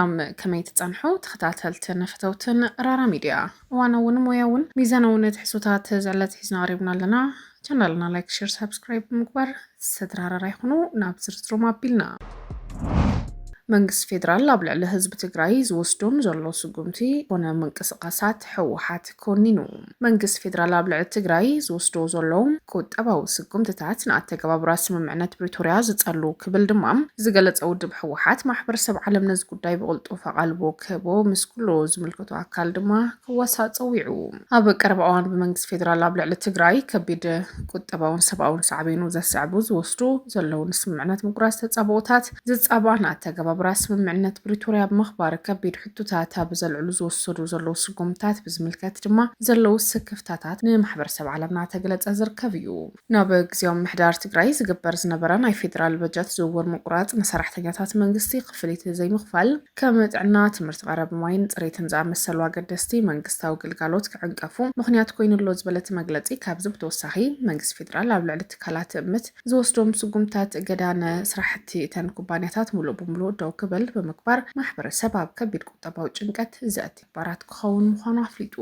سلام كما يتطنحو تختاتلتن فتوتن رارا ميديا وانا ونموياون ميزانون تحسوتات زعلت حزنا قريبنا لنا channelنا لايك شير سبسكرايب مكبر سترارا رايخونو نابزرترو مابيلنا መንግስት ፌደራል ኣብ ልዕሊ ህዝቢ ትግራይ ዝወስዶም ዘሎ ስጉምቲ ኮነ ምንቅስቃሳት ሕወሓት ኮኒኑ መንግስት ፌደራል ኣብ ልዕሊ ትግራይ ዝወስዶ ዘሎ ቁጠባዊ ስጉምትታት ንኣተገባብራ ስምምዕነት ፕሪቶሪያ ዝጸሉ ክብል ድማ ዝገለጸ ውድብ ሕወሓት ማሕበረሰብ ዓለም ነዚ ጉዳይ ብቕልጡፍ ኣቓልቦ ክህቦ ምስ ኩሉ ዝምልከቶ ኣካል ድማ ክዋሳእ ፀዊዑ ኣብ ቀረባ እዋን ብመንግስት ፌደራል ኣብ ልዕሊ ትግራይ ከቢድ ቁጠባውን ሰብኣውን ሳዕቤኑ ዘስዕቡ ዝወስዱ ዘለዉ ስምምዕነት ምቁራጽ ተጻብኦታት ዝጻባእ ንኣተገባብራ ብራስ ስምምዕነት ፕሪቶሪያ ብምኽባር ከቢድ ሕቶታት ኣብ ዘልዕሉ ዝወሰዱ ዘለዉ ስጉምታት ብዝምልከት ድማ ዘለዉ ስክፍታታት ንማሕበረሰብ ዓለምና ተገለጸ ዝርከብ እዩ ናብ ግዝያዊ ምሕዳር ትግራይ ዝግበር ዝነበረ ናይ ፌደራል በጀት ዝውውር ምቁራጽ ንሰራሕተኛታት መንግስቲ ክፍሊት ዘይምኽፋል ከም ጥዕና ትምህርቲ ቀረብ ማይን ፅሬትን ዝኣመሰሉ ኣገደስቲ መንግስታዊ ግልጋሎት ክዕንቀፉ ምክንያት ኮይኑሎ ዝበለት መግለጺ ካብዚ ብተወሳኺ መንግስቲ ፌደራል ኣብ ልዕሊ ትካላት እምነት ዝወስዶም ስጉምታት ገዳነ ስራሕቲ እተን ኩባንያታት ሙሉእ ብምሉእ ደው ክብል ብምግባር ማሕበረሰብ ኣብ ከቢድ ቁጠባዊ ጭንቀት ዘእቲ ባራት ክኸውን ምዃኑ ኣፍሊጡ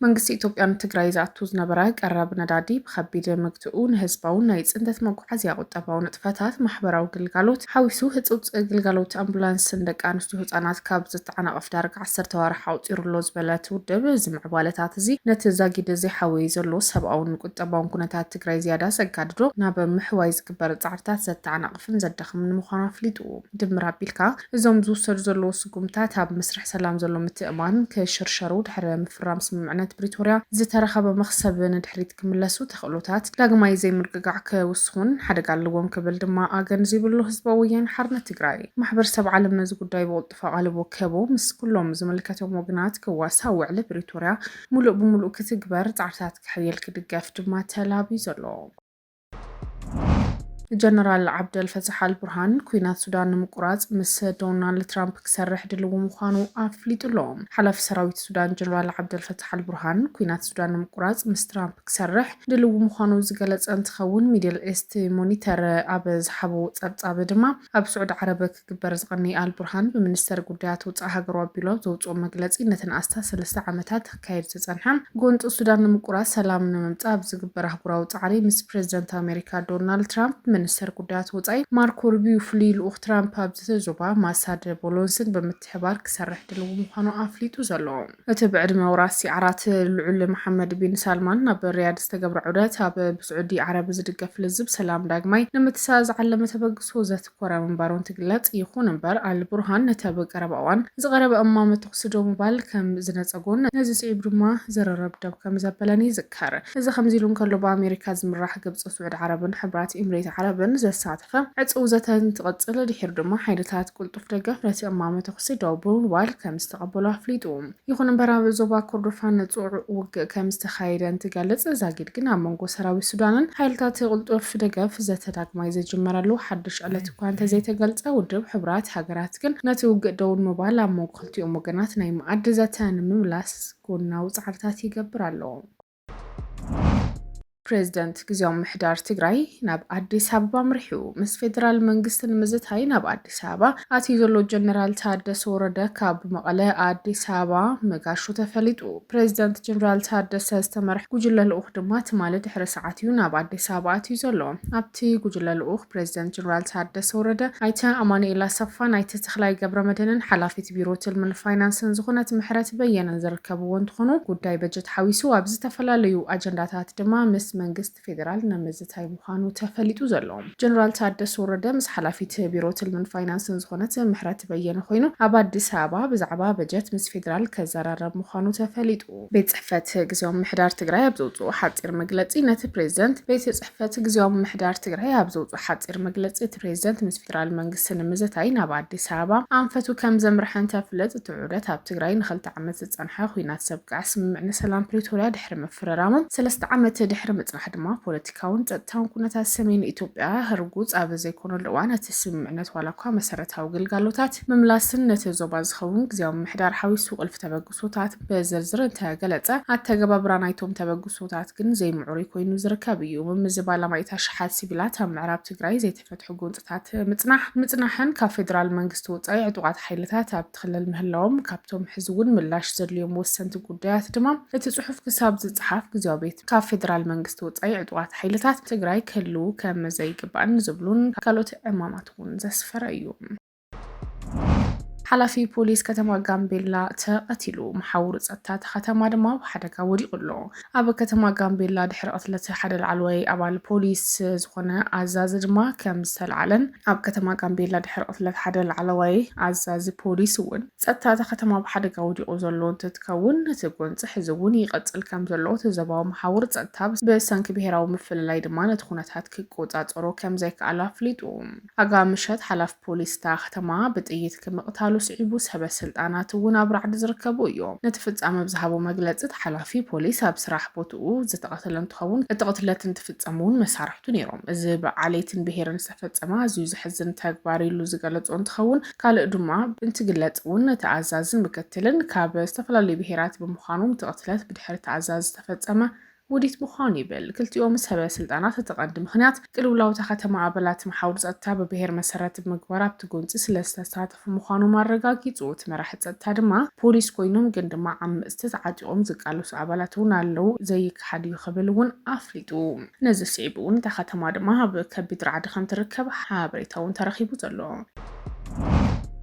መንግስቲ ኢትዮጵያን ትግራይ ዝኣቱ ዝነበረ ቀረብ ነዳዲ ብከቢድ ምግትኡ ንህዝባውን ናይ ጽንተት መጓዓዝያ ቁጠባዊ ንጥፈታት ማሕበራዊ ግልጋሎት ሓዊሱ ህጹጽ ግልጋሎት ኣምቡላንስን ደቂ ኣንስትዮ ህጻናት ካብ ዝተዓናቐፍ ዳርጋ 10 ወርሒ ኣውፂሩሎ ዝበለት ውድብ ዝምዕባለታት እዚ ነቲ ዛጊድ ዘይሓወየ ዘሎ ሰብኣውን ቁጠባውን ኩነታት ትግራይ ዝያዳ ዘጋድዶ ናብ ምሕዋይ ዝግበር ጻዕርታት ዘተዓናቕፍን ዘደኽምን ምዃኑ ኣፍሊጡ ድምር ኣቢልካ እዞም ዝውሰዱ ዘለዉ ስጉምታት ኣብ መስርሕ ሰላም ዘሎ ምትእማን ከሽርሸሩ ድሕሪ ምፍራም ስምምዕነት ፕሪቶሪያ ዝተረኸበ መኽሰብ ንድሕሪት ክምለሱ ተኽእሎታት ዳግማይ ዘይምርግጋዕ ክውስኹን ሓደጋ ኣለዎም ክብል ድማ ኣገንዚብሉ ህዝባዊ ወያነ ሓርነት ትግራይ ማሕበረሰብ ዓለም ነዚ ጉዳይ ብቕልጡፍ ኣቓልቦ ክህቦ ምስ ኩሎም ዝምልከቶም ወገናት ክዋሳእ ውዕሊ ፕሪቶሪያ ሙሉእ ብምሉእ ክትግበር ጻዕርታት ክሕየል ክድገፍ ድማ ተላቢዩ ዘሎ ጀነራል ዓብደል ፈታሕ አልቡርሃን ኩናት ሱዳን ንምቁራጽ ምስ ዶናልድ ትራምፕ ክሰርሕ ድልው ምዃኑ ኣፍሊጡሎም ሓላፊ ሰራዊት ሱዳን ጀነራል ዓብደል ፈታሕ አልቡርሃን ኩናት ሱዳን ንምቁራጽ ምስ ትራምፕ ክሰርሕ ድልው ምዃኑ ዝገለጸ እንትኸውን ሚድል ኢስት ሞኒተር ኣብ ዝሓቦ ጸብጻብ ድማ ኣብ ስዑድ ዓረብ ክግበር ዝቐኒ አልቡርሃን ብሚኒስተር ጉዳያት ወጻኢ ሃገሩ ኣቢሎ ዘውፅኦ መግለጺ ነተን ኣስታ 3 ዓመታት ክካየድ ዝጸንሐ ጎንፂ ሱዳን ንምቁራጽ ሰላም ንምምጻእ ኣብ ዝግበር ኣህጉራዊ ጻዕሪ ምስ ፕሬዚደንት ኣሜሪካ ዶናልድ ትራምፕ ሚኒስተር ጉዳያት ወጻኢ ማርኮ ሩቢዮ ፍሉይ ልኡኽ ትራምፕ ኣብ ዝተዞባ ማሳድ ቦሎንስን ብምትሕባር ክሰርሕ ድልው ምዃኑ ኣፍሊጡ ዘሎ እቲ ብዕድመ ወራሲ ዓራት ልዑል መሐመድ ቢን ሳልማን ናብ ሪያድ ዝተገብረ ዑደት ኣብ ብስዑዲ ዓረብ ዝድገፍ ልዝብ ሰላም ዳግማይ ንምትሳእ ዝዓለመ ተበግሶ ዘትኮረ ምንባሩ እንትግለጽ ይኹን እምበር አልቡርሃን ነቲ ኣብ ቀረባ እዋን ዝቐረበ እማመ ተኽስዶ ምባል ከም ዝነፀጎን ነዚ ስዒብ ድማ ዘረረብ ደብ ከም ዘበለኒ ይዝከር እዚ ከምዚ ኢሉ እንከሎ ብኣሜሪካ ዝምራሕ ግብፂ ስዑድ ዓረብን ሕብራት ኤምሬት ዓረብን ዘሳተፈ ዕፅው ዘተን ትቐጽል ድሕር ድማ ሓይልታት ቁልጡፍ ደገፍ ነቲ እማመ ተኽሲ ደው ብምባል ከም ዝተቐበሉ ኣፍሊጡ ይኹን እምበር ኣብ ዞባ ኮርዶፋን ንጹዕ ውግእ ከም ዝተኻየደ እንትገልጽ ዛጊድ ግን ኣብ መንጎ ሰራዊት ሱዳንን ሓይልታት ቁልጡፍ ደገፍ ዘተዳግማይ ዝጅመረሉ ሓድሽ ዕለት እኳ እንተዘይተገልጸ ውድብ ሕብራት ሃገራት ግን ነቲ ውግእ ደው ምባል ኣብ መንጎ ክልቲኦም ወገናት ናይ መዓዲ ዘተ ንምምላስ ጎናዊ ጻዕርታት ይገብር ኣሎ ፕሬዚደንት ግዝያዊ ምሕዳር ትግራይ ናብ ኣዲስ ኣበባ ምርሒቡ ምስ ፌደራል መንግስቲ ንምዝታይ ናብ ኣዲስ ኣበባ ኣትዩ ዘሎ ጀነራል ታደሰ ወረደ ካብ መቐለ ኣዲስ ኣበባ መጋሹ ተፈሊጡ ፕሬዚደንት ጀነራል ታደሰ ዝተመርሐ ጉጅለ ልኡኽ ድማ ትማሊ ድሕሪ ሰዓት እዩ ናብ ኣዲስ ኣበባ ኣትዩ ዘሎ ኣብቲ ጉጅለ ልኡኽ ፕሬዚደንት ጀነራል ታደሰ ወረደ ኣይተ ኣማኑኤል ኣሰፋን ኣይተ ተኽላይ ገብረመድህንን ሓላፊት ቢሮ ትልምን ፋይናንስን ዝኾነት ምሕረት በየነን ዝርከብዎ እንትኾኑ ጉዳይ በጀት ሓዊሱ ኣብ ዝተፈላለዩ ኣጀንዳታት ድማ ምስ መንግስት ፌደራል ንምዝታይ ምዃኑ ተፈሊጡ ዘሎ ጀነራል ታደሰ ወረደ ምስ ሓላፊት ቢሮ ትልምን ፋይናንስን ዝኾነት ምሕረት በየነ ኮይኑ ኣብ ኣዲስ ኣበባ ብዛዕባ በጀት ምስ ፌደራል ከዘራረብ ምዃኑ ተፈሊጡ ቤት ጽሕፈት ግዝያዊ ምሕዳር ትግራይ ኣብ ዘውፅኦ ሓፂር መግለጺ ነቲ ፕሬዚደንት ቤት ጽሕፈት ግዝያዊ ምሕዳር ትግራይ ኣብ ዘውፅኦ ሓፂር መግለጺ እቲ ፕሬዚደንት ምስ ፌደራል መንግስቲ ንምዝታይ ናብ ኣዲስ ኣበባ ኣንፈቱ ከም ዘምርሐን ተፍለጥ እቲ ዑደት ኣብ ትግራይ ን2 ዓመት ዝጸንሐ ኩናት ሰብቃዕ ስምምዕነት ሰላም ፕሪቶሪያ ድሕሪ ምፍረራሙ 3 ዓመት ድሕሪ ምጽናሕ ድማ ፖለቲካውን ጸጥታውን ኩነታት ሰሜን ኢትዮጵያ ህርጉጽ ኣብ ዘይኮነሉ እዋን እቲ ስምምዕነት ዋላ እኳ መሰረታዊ ግልጋሎታት ምምላስን ነቲ ዞባ ዝኸውን ግዜያዊ ምሕዳር ሓዊሱ ቁልፊ ተበግሶታት ብዝርዝር እንተገለጸ ኣተገባብራ ናይቶም ተበግሶታት ግን ዘይምዕሩይ ኮይኑ ዝርከብ እዩ። ምምዝባል ኣማይታ ሽሓት ሲቪላት ኣብ ምዕራብ ትግራይ ዘይተፈትሑ ጎንፅታት ምጽናሕን ካብ ፌደራል መንግስቲ ወጻኢ ዕጡቃት ሓይልታት ኣብ ትኽልል ምህላዎም ካብቶም ሕዚ እውን ምላሽ ዘድልዮም ወሰንቲ ጉዳያት ድማ እቲ ጽሑፍ ክሳብ ዝጽሓፍ ግዜያዊ ቤት ካብ ፌደራል መንግስቲ ወጻኢ ዕጡቃት ሓይልታት ትግራይ ክህልው ከም ዘይግባእን ዝብሉን ካልኦት ዕማማት እውን ዘስፈረ እዩ። ሓላፊ ፖሊስ ከተማ ጋምቤላ ተቐቲሉ መሓውር ጸጥታ ከተማ ድማ ብሓደጋ ወዲቑ ኣሎ። ኣብ ከተማ ጋምቤላ ድሕሪ ቅትለት ሓደ ላዕለዋይ ኣባል ፖሊስ ዝኾነ ኣዛዚ ድማ ከም ዝተለዓለን ኣብ ከተማ ጋምቤላ ድሕሪ ቅትለት ሓደ ላዕለዋይ ኣዛዚ ፖሊስ እውን ጸጥታ ከተማ ብሓደጋ ወዲቑ ዘሎ እንትትከውን እቲ ጎንፂ ሕዚ እውን ይቐጽል ከም ዘሎ ተዘባዊ መሓውር ጸጥታ ብሰንኪ ብሄራዊ ምፍልላይ ድማ ነቲ ኩነታት ክቆጻጸሮ ከም ዘይከኣል ኣፍሊጡ። ኣጋምሸት ሓላፊ ፖሊስ ከተማ ብጥይት ክምቕታሉ ስዒቡ ሰበ ስልጣናት እውን ኣብ ራዕዲ ዝርከቡ እዮም። ነቲ ፍጻመ ብዝሃቦ መግለፂ ሓላፊ ፖሊስ ኣብ ስራሕ ቦትኡ ዝተቐተለ እንትኸውን እቲ ቅትለት እንትፍጸም እውን መሳርሕቱ ነይሮም። እዚ ብዓለይትን ብሄርን ዝተፈጸመ ኣዝዩ ዝሕዝን ተግባር ኢሉ ዝገለጾ እንትኸውን ካልእ ድማ እንትግለጽ እውን እቲ ኣዛዝን ምክትልን ካብ ዝተፈላለዩ ብሄራት ብምዃኖም እቲ ቅትለት ብድሕሪ ተኣዛዚ ዝተፈጸመ ውዲት ምዃኑ ይብል። ክልቲኦም ሰበ ስልጣናት ተቐንዲ ምኽንያት ቅልውላውታ ከተማ ኣባላት መሓውር ጸጥታ ብብሄር መሰረት ብምግባር ኣብቲ ጎንፂ ስለዝተሳተፉ ምዃኖም ኣረጋጊጹ። እቲ መራሒ ጸጥታ ድማ ፖሊስ ኮይኖም ግን ድማ ዓመፅቲ ተዓጢቖም ዝቃለሱ ኣባላት እውን ኣለው ዘይከሓድ እዩ ክብል እውን ኣፍሊጡ። ነዚ ስዒቡ እውን እታ ከተማ ድማ ኣብ ከቢድ ራዕዲ ከም ትርከብ ሓበሬታ እውን ተረኺቡ ዘሎ።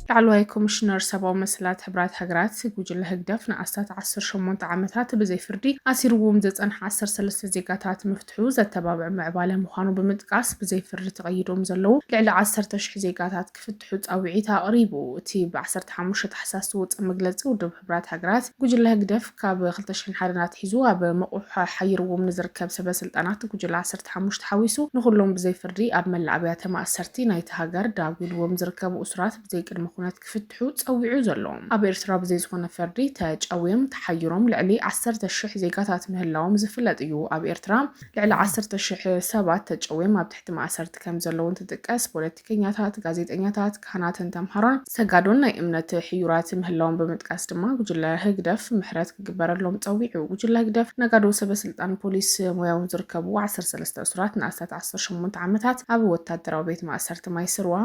ላዕለዋይ ኮሚሽነር ሰብኣዊ መሰላት ሕብራት ሃገራት ጉጅለ ህግደፍ ንኣስታት 18 ዓመታት ብዘይ ፍርዲ ኣሲርዎም ዝጸንሐ 13 ዜጋታት ምፍትሑ ዘተባብዕ ምዕባለ ምዃኑ ብምጥቃስ ብዘይ ፍርዲ ተቐይዶም ዘለዉ ልዕሊ 10,000 ዜጋታት ክፍትሑ ጻውዒት ኣቕሪቡ። እቲ ብ15 ታሕሳስ ዝወፀ መግለፂ ውድብ ሕብራት ሃገራት ጉጅለ ህግደፍ ካብ 2001 ናትሒዙ ኣብ መቑሕ ሓይርዎም ንዝርከብ ሰበስልጣናት ጉጅለ 15 ሓዊሱ ንኩሎም ብዘይ ፍርዲ ኣብ መላእ ኣብያተ ማእሰርቲ ናይቲ ሃገር ዳጉልዎም ዝርከቡ እስራት ብዘይ ቅድሚ ኩነት ክፍትሑ ጸዊዑ ዘሎ። ኣብ ኤርትራ ብዘይ ዝኾነ ፍርዲ ተጨውዮም ተሓይሮም ልዕሊ 10,000 ዜጋታት ምህላዎም ዝፍለጥ እዩ። ኣብ ኤርትራ ልዕሊ 10,000 ሰባት ተጨውዮም ኣብ ትሕቲ ማእሰርቲ ከም ዘለዉ እንትጥቀስ ፖለቲከኛታት፣ ጋዜጠኛታት፣ ካህናትን ተምሃሮን ሰጋዶን ናይ እምነት ሕዩራት ምህላዎም ብምጥቃስ ድማ ጉጅለ ህግደፍ ምሕረት ክግበረሎም ጸዊዑ። ጉጅለ ህግደፍ ነጋዶ ሰበስልጣን ፖሊስ ሞያውን ዝርከቡ 13 እስራት ንኣስታት 18 ዓመታት ኣብ ወታደራዊ ቤት ማእሰርቲ ማይስርዋ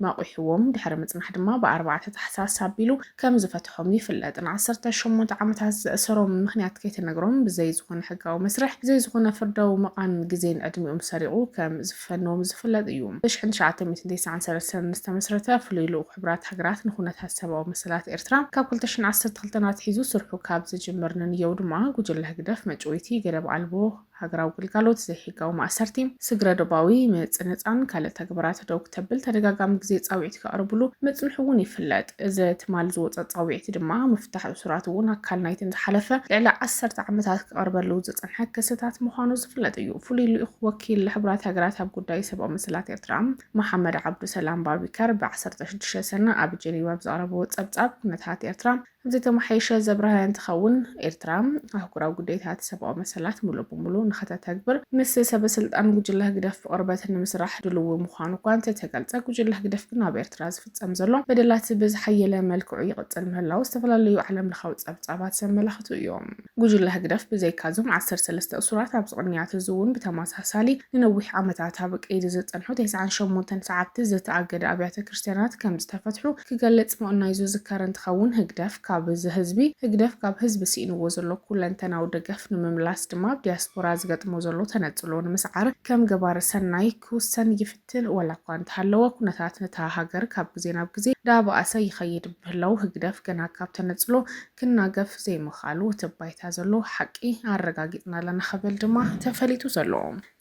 መቑሕዎም ድሕሪ ምጽናሕ ድማ ብ4 ታሕሳስ ኣቢሉ ከም ዝፈትሖም ይፍለጥ። ን18 ዓመታት ዘእሰሮም ምኽንያት ከይተነግሮም ብዘይ ዝኾነ ሕጋዊ መስርሕ ብዘይ ዝኾነ ፍርዳዊ መቓን ግዜን ዕድሚኦም ሰሪቑ ከም ዝፈኖም ዝፍለጥ እዩ። ብ1993 ዝተመስረተ ፍሉይ ልኡኽ ሕብራት ሃገራት ንኩነታት ሰብኣዊ መሰላት ኤርትራ ካብ 2012 ናትሒዙ ስርሑ ካብ ዝጅምር ንንየው ድማ ጉጅለ ህግደፍ መጭወይቲ ገደብ ኣልቦ ሃገራዊ ግልጋሎት ዘይሕጋዊ ማእሰርቲ ስግረ ደባዊ ምጽንጻን ካልእ ተግባራት ደው ክተብል ተደጋጋሚ ግዜ ጻውዒት ከቕርብሉ መጽንሑ እውን ይፍለጥ። እዚ ትማል ዝወፀ ጻውዒት ድማ ምፍታሕ እስራት እውን ኣካል ናይቲ ዝሓለፈ ልዕሊ 10 ዓመታት ክቐርበሉ ዝጸንሐ ክስታት ምዃኑ ዝፍለጥ እዩ። ፍሉይ ልኡኽ ወኪል ሕብራት ሃገራት ኣብ ጉዳይ ሰብኣዊ መሰላት ኤርትራ መሐመድ ዓብዱሰላም ባቢከር ብ16 ሰነ ኣብ ጀኔቫ ብዘቕረበ ጸብጻብ ኩነታት ኤርትራ ኣብዚ ተመሓይሸ ዘብርሃ እንትኸውን ኤርትራ ኣህጉራዊ ጉዳያት ሰብኣዊ መሰላት ሙሉእ ብሙሉእ ንኸተተግብር ምስ ሰበስልጣን ጉጅለ ህግደፍ ቅርበት ንምስራሕ ድልው ምዃኑ እኳ እንተተገልጸ ጉጅለ ህግደፍ ግን ኣብ ኤርትራ ዝፍጸም ዘሎ በደላት ብዝሓየለ መልክዑ ይቕጽል ምህላው ዝተፈላለዩ ዓለም ለኻዊ ጸብጻባት ዘመላኽቱ እዮም። ጉጅለ ህግደፍ ብዘይካዞም 13 እሱራት ኣብ ዝቕንያት እዚ እውን ብተመሳሳሊ ንነዊሕ ዓመታት ኣብ ቀይዲ ዝጸንሑ 98 ሰዓብቲ ዝተኣገደ ኣብያተ ክርስቲያናት ከም ዝተፈትሑ ክገልጽ ምቕናዩ ዝዝከር እንትኸውን ህግደፍ ካብ ህዝቢ ህግደፍ ካብ ህዝቢ ሲኢንዎ ዘሎ ኩለንተናዊ ደገፍ ንምምላስ ድማ ዲያስፖራ ዝገጥሞ ዘሎ ተነጽሎ ንምስዓር ከም ገባሪ ሰናይ ክውሰን ይፍትን ወላ እኳ እንተሃለወ ኩነታት ነታ ሃገር ካብ ግዜ ናብ ግዜ ዳብኣሰ ይኸይድ ምህላው ህግደፍ ገና ካብ ተነጽሎ ክናገፍ ዘይምኻሉ ትባይታ ዘሎ ሓቂ ኣረጋጊጥና ኣለና ኸብል ድማ ተፈሊጡ ዘሎ።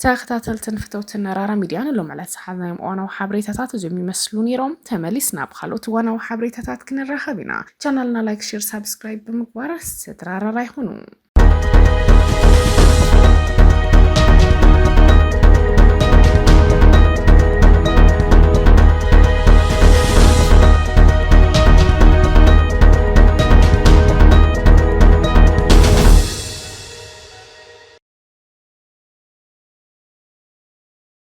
ተኸታተልትን ፍተውትን ነራራ ሚድያ ንሎም ዕለት ዝሓዝናዮም እዋናዊ ሓበሬታታት እዞም ይመስሉ ነይሮም። ተመሊስና ብኻልኦት እዋናዊ ሓበሬታታት ክንራኸብ ኢና። ቻናልና ላይክ፣ ሼር፣ ሳብስክራይብ ብምግባር ዝተራራራ ይኹኑ።